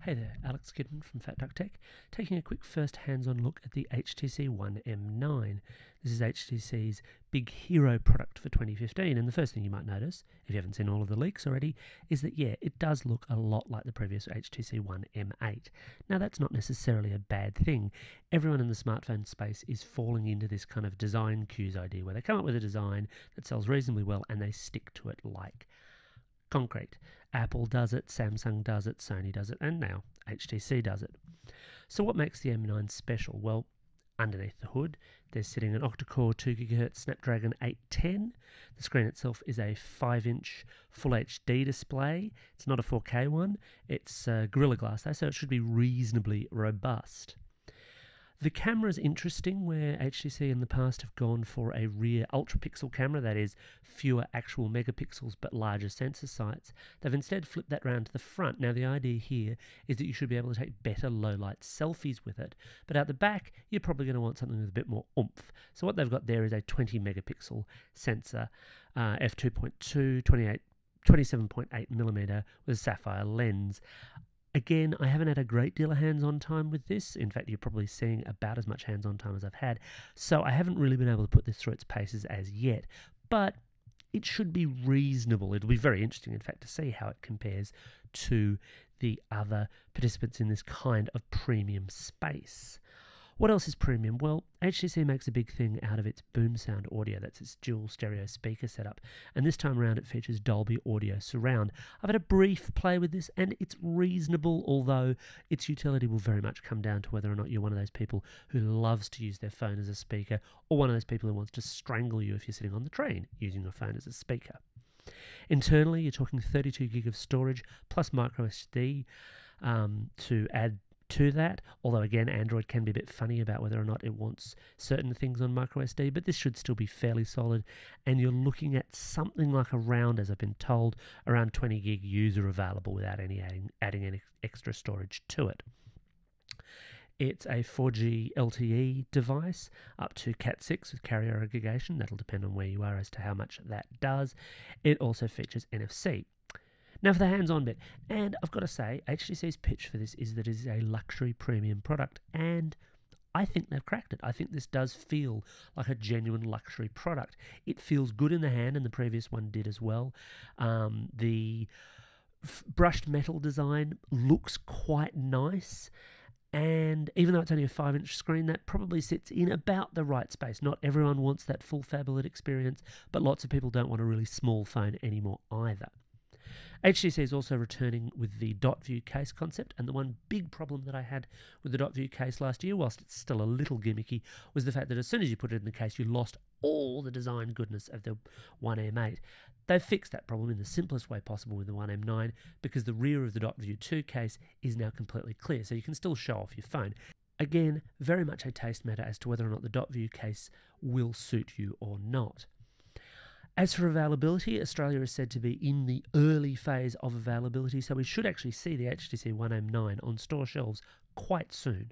Hey there, Alex Kidman from Fat Duck Tech, taking a quick first hands-on look at the HTC One M9. This is HTC's big hero product for 2015, and the first thing you might notice, if you haven't seen all of the leaks already, is that it does look a lot like the previous HTC One M8. Now that's not necessarily a bad thing. Everyone in the smartphone space is falling into this kind of design cues idea, where they come up with a design that sells reasonably well and they stick to it like concrete. Apple does it, Samsung does it, Sony does it, and now HTC does it. So what makes the M9 special? Well, underneath the hood, there's sitting an octa-core 2GHz Snapdragon 810. The screen itself is a 5-inch Full HD display. It's not a 4K one. It's Gorilla Glass though, so it should be reasonably robust. The camera is interesting, where HTC in the past have gone for a rear ultra-pixel camera, that is, fewer actual megapixels but larger sensor sites. They've instead flipped that round to the front. Now the idea here is that you should be able to take better low-light selfies with it, but out the back you're probably going to want something with a bit more oomph. So what they've got there is a 20 megapixel sensor, f2.2, 27.8mm with a sapphire lens. Again, I haven't had a great deal of hands-on time with this. In fact, you're probably seeing about as much hands-on time as I've had. So I haven't really been able to put this through its paces as yet. But it should be reasonable. It'll be very interesting, in fact, to see how it compares to the other participants in this kind of premium space. What else is premium? Well, HTC makes a big thing out of its boom sound audio. That's its dual stereo speaker setup. And this time around it features Dolby Audio Surround. I've had a brief play with this and it's reasonable, although its utility will very much come down to whether or not you're one of those people who loves to use their phone as a speaker, or one of those people who wants to strangle you if you're sitting on the train using your phone as a speaker. Internally, you're talking 32 gig of storage plus micro SD to add to that, although again Android can be a bit funny about whether or not it wants certain things on micro SD, but this should still be fairly solid, and you're looking at something like around, as I've been told, around 20 gig user available without adding any extra storage to it. It's a 4G LTE device up to Cat 6 with carrier aggregation. That'll depend on where you are as to how much that does. It also features NFC. Now for the hands-on bit, and I've got to say, HTC's pitch for this is that it is a luxury premium product, and I think they've cracked it. I think this does feel like a genuine luxury product. It feels good in the hand, and the previous one did as well. The brushed metal design looks quite nice, and even though it's only a 5-inch screen, that probably sits in about the right space. Not everyone wants that full phablet experience, but lots of people don't want a really small phone anymore either. HTC is also returning with the dot view case concept, and the one big problem that I had with the dot view case last year, whilst it's still a little gimmicky, was the fact that as soon as you put it in the case, you lost all the design goodness of the One M8. They've fixed that problem in the simplest way possible with the One M9, because the rear of the dot view 2 case is now completely clear, so you can still show off your phone. Again, very much a taste matter as to whether or not the dot view case will suit you or not. As for availability, Australia is said to be in the early phase of availability, so we should actually see the HTC One M9 on store shelves quite soon.